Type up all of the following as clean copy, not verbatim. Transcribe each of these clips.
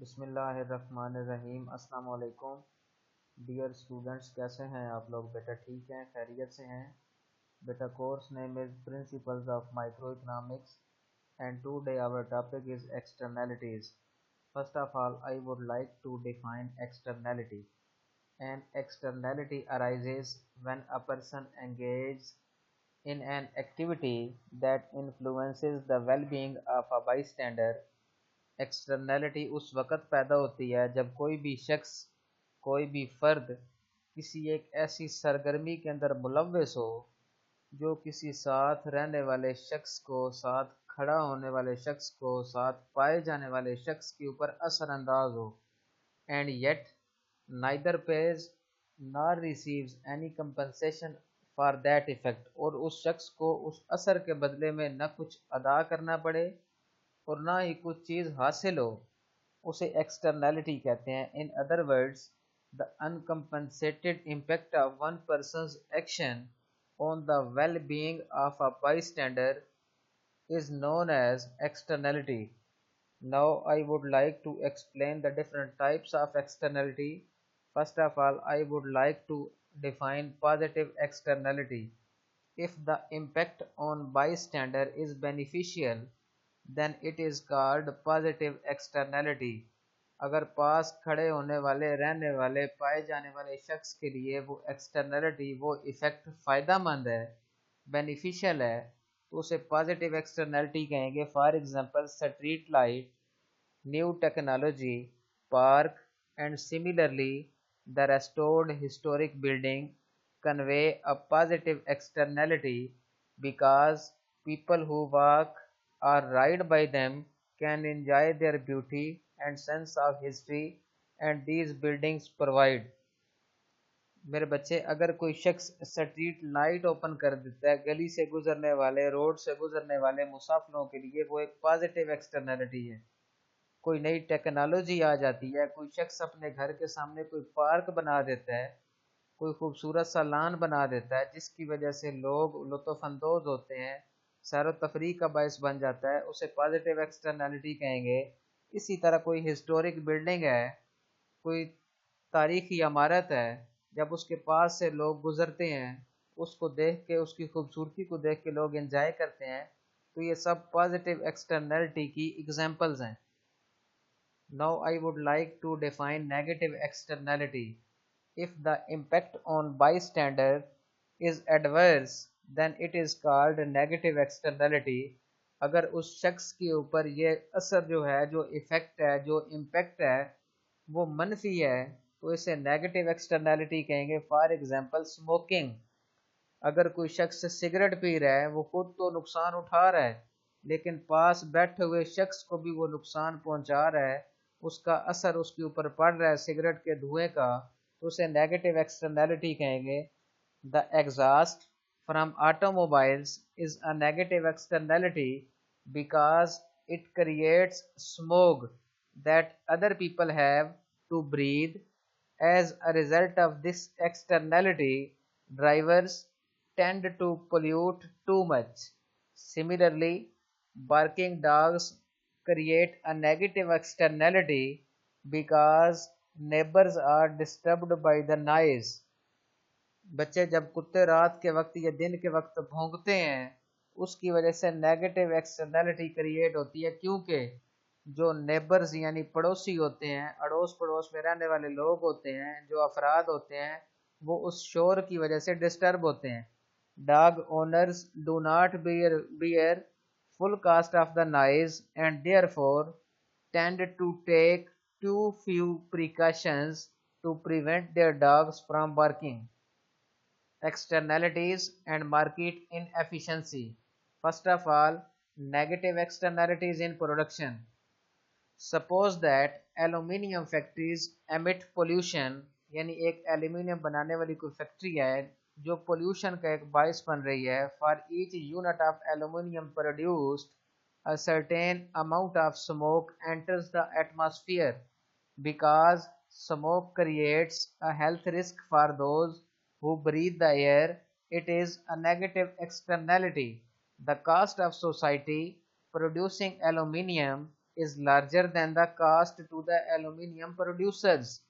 बिस्मिल्लाहिर्रहमानिर्रहीम। अस्सलाम वालेकुम। डियर स्टूडेंट्स, कैसे हैं आप लोग? बेटा ठीक हैं, खैरियत से हैं? बेटा course name is principles of micro economics and today our topic is externalities. First of all I would like to define externality. An externality arises when a person engages in an activity that influences the well-being of a bystander। Externality उस वक़्त पैदा होती है जब कोई भी शख्स, कोई भी फ़र्द किसी एक ऐसी सरगर्मी के अंदर मुलव्वस हो जो किसी साथ रहने वाले शख्स को, साथ खड़ा होने वाले शख्स को, साथ पाए जाने वाले शख्स के ऊपर असरअंदाज हो। And yet neither page nor receives any compensation for that effect, और उस शख्स को उस असर के बदले में न कुछ अदा करना पड़े और ना ही कुछ चीज़ हासिल हो, उसे एक्सटर्नैलिटी कहते हैं। In other words, the uncompensated impact of one person's action on the well being of a bystander is known as externality. Now I would like to explain the different types of externality. First of all, I would like to define positive externality. If the impact on bystander is beneficial, then it is called positive externality। अगर पास खड़े होने वाले, रहने वाले, पाए जाने वाले शख्स के लिए वो एक्सटर्नलिटी, वो इफ़ेक्ट फ़ायदामंद है, बेनिफिशियल है, तो उसे पॉजिटिव एक्सटर्नलिटी कहेंगे। For example, street light, new technology, park and similarly the restored historic building convey a positive externality because people who walk or ride by them can enjoy their beauty and sense of history and these buildings provide। मेरे बच्चे, अगर कोई शख्स street light open कर देता है गली से गुजरने वाले, रोड से गुजरने वाले मुसाफिरों के लिए, वो एक पॉजिटिव एक्सटर्नलिटी है। कोई नई टेक्नोलॉजी आ जाती है, कोई शख्स अपने घर के सामने कोई पार्क बना देता है, कोई खूबसूरत सा लान बना देता है जिसकी वजह से लोग लुत्फ़अंदोज़ होते हैं, सैर व तफरीह का बायस बन जाता है, उसे पॉजिटिव एक्सटर्नलिटी कहेंगे। इसी तरह कोई हिस्टोरिक बिल्डिंग है, कोई तारीखी इमारत है, जब उसके पास से लोग गुजरते हैं, उसको देख के, उसकी खूबसूरती को देख के लोग एंजॉय करते हैं, तो ये सब पॉजिटिव एक्सटर्नलिटी की एग्जांपल्स हैं। Now I would like to define negative externality. If the impact on bystander is adverse, then it is called negative externality। अगर उस शख्स के ऊपर ये असर जो है, जो इफ़ेक्ट है, जो इम्पैक्ट है, वो मनफी है, तो इसे नेगेटिव एक्सटर्नैलिटी कहेंगे। For example, smoking. अगर कोई शख्स सिगरेट पी रहा है, वो खुद तो नुकसान उठा रहा है, लेकिन पास बैठे हुए शख्स को भी वो नुकसान पहुंचा रहा है, उसका असर उसके ऊपर पड़ रहा है सिगरेट के धुएं का, तो उसे नेगेटिव एक्सटर्नैलिटी कहेंगे। The exhaust from automobiles is a negative externality because it creates smog that other people have to breathe. As a result of this externality, drivers tend to pollute too much. Similarly, barking dogs create a negative externality because neighbors are disturbed by the noise। बच्चे, जब कुत्ते रात के वक्त या दिन के वक्त भौंकते हैं, उसकी वजह से नेगेटिव एक्सटर्नैलिटी क्रिएट होती है, क्योंकि जो नेबर्स यानी पड़ोसी होते हैं, अड़ोस पड़ोस में रहने वाले लोग होते हैं, जो अफराद होते हैं, वो उस शोर की वजह से डिस्टर्ब होते हैं। Dog owners do not bear full cost of the noise and therefore tend to take too few precautions to prevent their dogs from barking। Externalities and market inefficiency. First of all, negative externalities in production. Suppose that aluminium factories emit pollution, यानी एक aluminium बनाने वाली कोई factory है जो pollution का एक बायस बन रही है। For each unit of aluminium produced a certain amount of smoke enters the atmosphere because smoke creates a health risk for those who breathe the air. It is a negative externality. The cost of society producing aluminium is larger than the cost to the aluminium producers.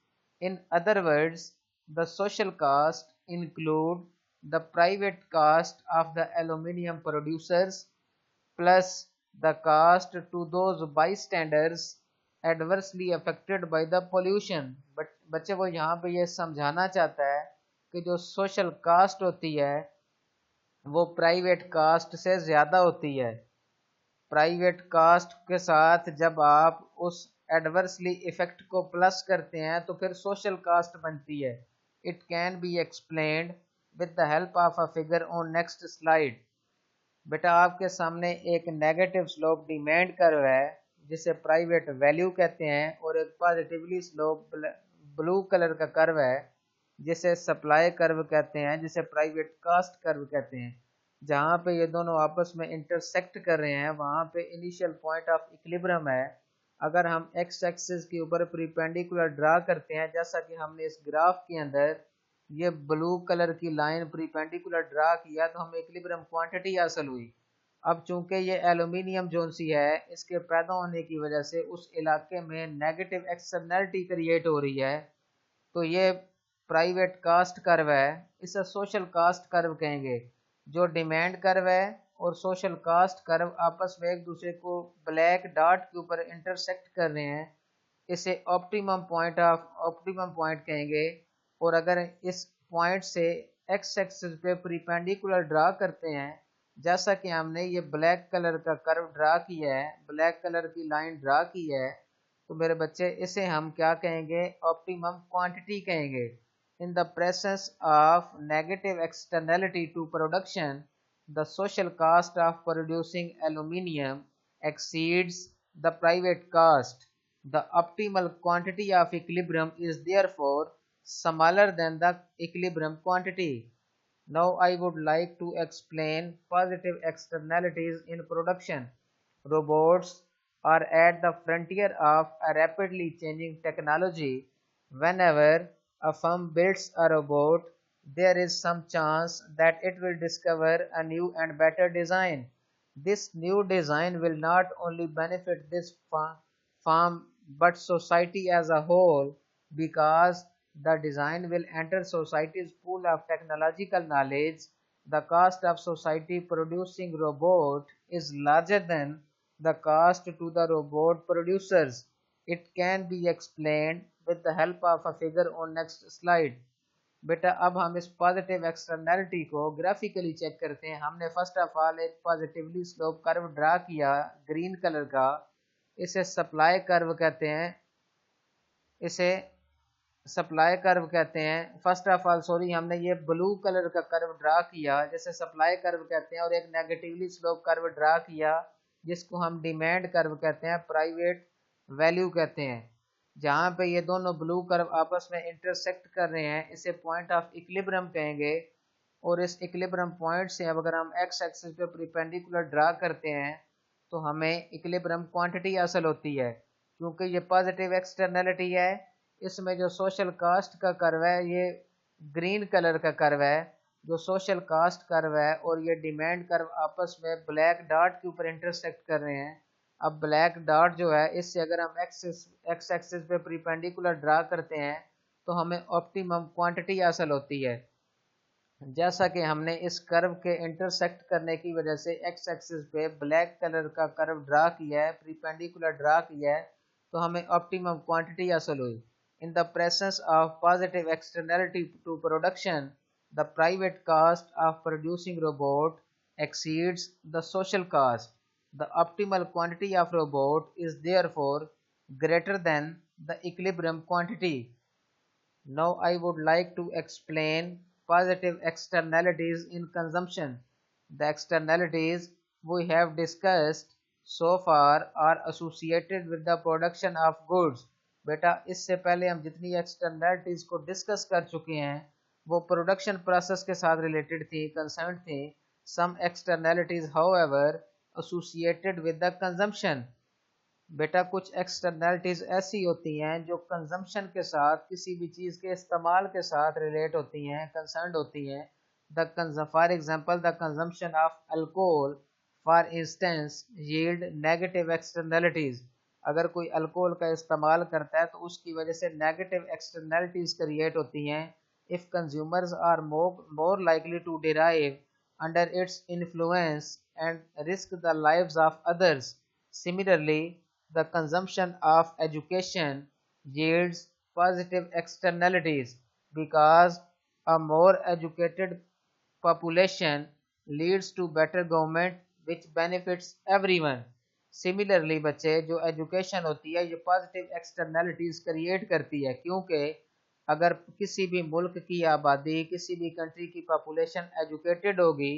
In other words, the social cost include the private cost of the aluminium producers plus the cost to those bystanders adversely affected by the pollution. But बच्चे वो यहाँ पे ये समझाना चाहता है कि जो सोशल कास्ट होती है वो प्राइवेट कास्ट से ज़्यादा होती है। प्राइवेट कास्ट के साथ जब आप उस एडवर्सली इफेक्ट को प्लस करते हैं तो फिर सोशल कास्ट बनती है। It can be explained with the help of a figure on next slide. बेटा आपके सामने एक नेगेटिव स्लोप डिमांड कर्व है जिसे प्राइवेट वैल्यू कहते हैं और एक पॉजिटिवली स्लोप ब्लू कलर का कर्व है जिसे सप्लाई कर्व कहते हैं, जिसे प्राइवेट कास्ट कर्व कहते हैं। जहाँ पे ये दोनों आपस में इंटरसेक्ट कर रहे हैं वहाँ पे इनिशियल पॉइंट ऑफ इक्विलिब्रियम है। अगर हम एक्स एक्सिस के ऊपर परपेंडिकुलर ड्रा करते हैं जैसा कि हमने इस ग्राफ के अंदर ये ब्लू कलर की लाइन परपेंडिकुलर ड्रा किया तो हमें इक्विलिब्रियम क्वांटिटी हासिल हुई। अब चूंकि ये एल्यूमिनियम जोन सी है इसके पैदा होने की वजह से उस इलाके में नेगेटिव एक्सटर्नैलिटी क्रिएट हो रही है, तो ये प्राइवेट कास्ट कर्व है, इसे सोशल कास्ट कर्व कहेंगे। जो डिमांड कर्व है और सोशल कास्ट कर्व आपस में एक दूसरे को ब्लैक डॉट के ऊपर इंटरसेक्ट कर रहे हैं, इसे ऑप्टिमम पॉइंट कहेंगे। और अगर इस पॉइंट से एक्स एक्सिस पे परपेंडिकुलर ड्रा करते हैं जैसा कि हमने ये ब्लैक कलर का कर्व ड्रा किया है, ब्लैक कलर की लाइन ड्रा की है, तो मेरे बच्चे इसे हम क्या कहेंगे, ऑप्टिमम क्वांटिटी कहेंगे। In the presence of negative externality to production, the social cost of producing aluminium exceeds the private cost. The optimal quantity of equilibrium is therefore smaller than the equilibrium quantity. Now I would like to explain positive externalities in production. Robots are at the frontier of a rapidly changing technology. Whenever a firm builds a robot, there is some chance that it will discover a new and better design. This new design will not only benefit this firm but society as a whole, because the design will enter society's pool of technological knowledge. The cost of society producing robot is larger than the cost to the robot producers. It can be explained with the help of a figure on next slide. बेटा अब हम इस positive externality को graphically check करते हैं। हमने first of all एक positively slope curve draw किया ग्रीन कलर का, इसे सप्लाई कर्व कहते हैं, इसे सप्लाई कर्व कहते हैं। फर्स्ट ऑफ ऑल हमने ये ब्लू कलर का कर्व ड्रा किया जिसे सप्लाई कर्व कहते हैं और एक नेगेटिवली स्लोप कर्व ड्रा किया जिसको हम डिमांड कर्व कहते हैं, प्राइवेट वैल्यू कहते हैं। जहाँ पे ये दोनों ब्लू कर्व आपस में इंटरसेक्ट कर रहे हैं इसे पॉइंट ऑफ इक्विलिब्रियम कहेंगे। और इस इक्विलिब्रियम पॉइंट से अब अगर हम एक्स एक्सिस पे परपेंडिकुलर ड्रा करते हैं तो हमें इक्विलिब्रियम क्वांटिटी हासिल होती है। क्योंकि ये पॉजिटिव एक्सटर्नैलिटी है, इसमें जो सोशल कास्ट का कर्व है ये ग्रीन कलर का कर्व है, जो सोशल कास्ट कर्व है और ये डिमांड कर्व आपस में ब्लैक डॉट के ऊपर इंटरसेक्ट कर रहे हैं। अब ब्लैक डॉट जो है इससे अगर हम एक्स एक्सिस पे परपेंडिकुलर ड्रा करते हैं तो हमें ऑप्टिमम क्वांटिटी हासिल होती है। जैसा कि हमने इस कर्व के इंटरसेक्ट करने की वजह से एक्स एक्सिस पे ब्लैक कलर का कर्व ड्रा किया है, परपेंडिकुलर ड्रा किया है, तो हमें ऑप्टिमम क्वांटिटी हासिल हुई। In the presence of positive externality to production, the private cost of producing robot exceeds the social cost. The optimal quantity of robot is therefore greater than the equilibrium quantity. Now I would like to explain positive externalities in consumption. The externalities we have discussed so far are associated with the production of goods. बेटा इससे पहले हम जितनी externalities को discuss कर चुके हैं वो प्रोडक्शन प्रोसेस के साथ रिलेटेड थी, कंसर्न थी। Some externalities however associated with the consumption. बेटा कुछ एक्सटर्नलिटीज ऐसी होती हैं जो कंजम्पशन के साथ, किसी भी चीज़ के इस्तेमाल के साथ रिलेट होती हैं, कंसर्न होती हैं। For example the consumption of alcohol for instance yield negative externalities. अगर कोई अल्कोहल का इस्तेमाल करता है तो उसकी वजह से नेगेटिव एक्सटर्नैलिटीज क्रिएट होती हैं. If consumers are more likely to drive under its influence and risk the lives of others. Similarly the consumption of education yields positive externalities because a more educated population leads to better government which benefits everyone. Similarly बच्चे जो education होती है ये positive externalities create करती है, क्योंकि अगर किसी भी मुल्क की आबादी, किसी भी कंट्री की पॉपुलेशन एजुकेटेड होगी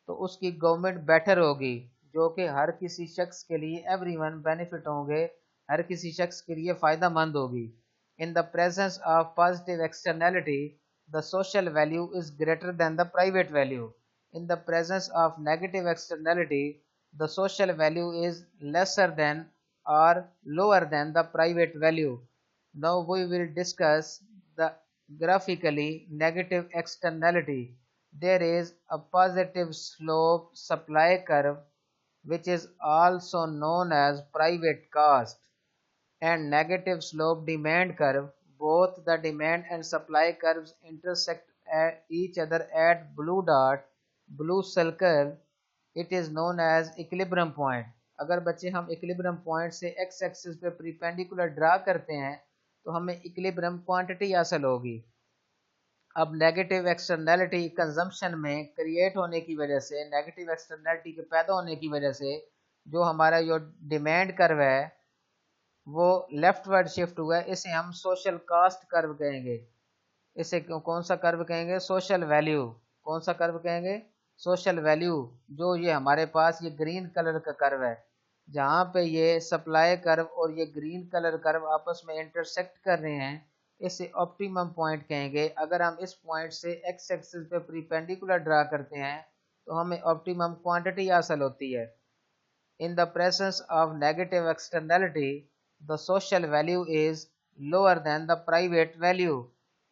तो उसकी गवर्नमेंट बेटर होगी, जो कि हर किसी शख्स के लिए एवरीवन बेनिफिट होंगे, हर किसी शख्स के लिए फ़ायदा मंद होगी. इन the presence of positive externality the social value is greater than the private value. In the presence of negative externality the social value is lesser than or lower than the private value. Now we will discuss the graphically negative externality. There is a positive slope supply curve which is also known as private cost, and negative slope demand curve. Both the demand and supply curves intersect at each other at blue circle. It is known as equilibrium point. अगर बच्चे हम equilibrium point से X axis पे perpendicular draw करते हैं तो हमें equilibrium quantity हासिल होगी. अब नेगेटिव एक्सटर्नैलिटी कंजम्पशन में क्रिएट होने की वजह से, नेगेटिव एक्सटर्नैलिटी के पैदा होने की वजह से जो हमारा जो डिमांड कर्व है वो लेफ्टवर्ड शिफ्ट हुआ है. इसे हम सोशल कास्ट कर्व कहेंगे. इसे कौन सा कर्व कहेंगे? Social value. कौन सा कर्व कहेंगे? Social value. जो ये हमारे पास ये ग्रीन कलर का कर्व है, जहाँ पे ये सप्लाई कर्व और ये ग्रीन कलर कर्व आपस में इंटरसेक्ट कर रहे हैं, इसे ऑप्टिमम पॉइंट कहेंगे. अगर हम इस पॉइंट से एक्स एक्सिस पे परपेंडिकुलर ड्रा करते हैं तो हमें ऑप्टिमम क्वांटिटी हासिल होती है. इन the presence of negative externality the social value is lower than the private value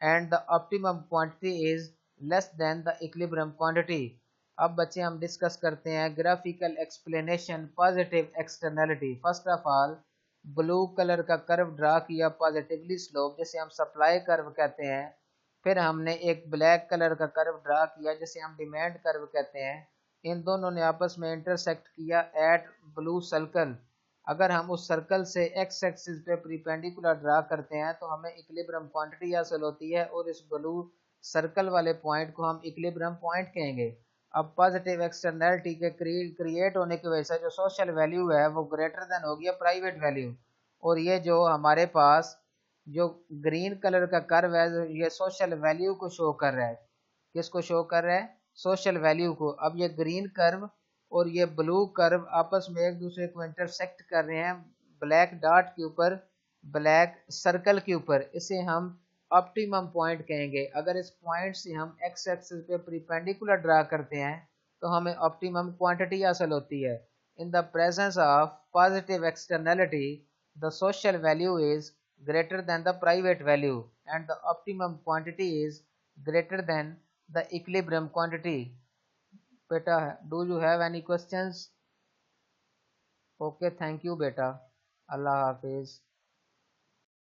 and the optimum quantity is less than the equilibrium quantity. अब बच्चे हम डिस्कस करते हैं graphical explanation positive externality. First of all blue colour का curve draw किया positively slope, जिसे हम supply curve कहते हैं. फिर हमने एक ब्लैक कलर का कर्व ड्रा किया जिसे हम डिमांड कर्व कहते हैं. इन दोनों ने आपस में इंटरसेक्ट किया एट ब्लू सर्कल. अगर हम उस सर्कल से एक्स एक्सिस पे परपेंडिकुलर ड्रा करते हैं तो हमें इक्विलिब्रियम क्वांटिटी हासिल होती है और इस ब्लू सर्कल वाले पॉइंट को हम इक्विलिब्रियम पॉइंट कहेंगे. अब पॉजिटिव एक्सटर्नैलिटी के क्रिएट होने की वजह से जो सोशल वैल्यू है वो ग्रेटर देन हो गया प्राइवेट वैल्यू. और ये जो हमारे पास जो ग्रीन कलर का कर्व है ये सोशल वैल्यू को शो कर रहा है. किसको शो कर रहा है? सोशल वैल्यू को. अब ये ग्रीन कर्व और ये ब्लू कर्व आपस में एक दूसरे को इंटरसेक्ट कर रहे हैं ब्लैक डॉट के ऊपर, ब्लैक सर्कल के ऊपर. इसे हम ऑप्टिमम पॉइंट कहेंगे. अगर इस पॉइंट से हम एक्स एक्सिस पे परपेंडिकुलर ड्रा करते हैं तो हमें ऑप्टिमम क्वांटिटी हासिल होती है. इन the presence of positive externality the social value is greater than the private value and the optimum quantity is greater than the equilibrium quantity. Beta, do you have any questions? Okay, thank you beta. Allah Hafiz.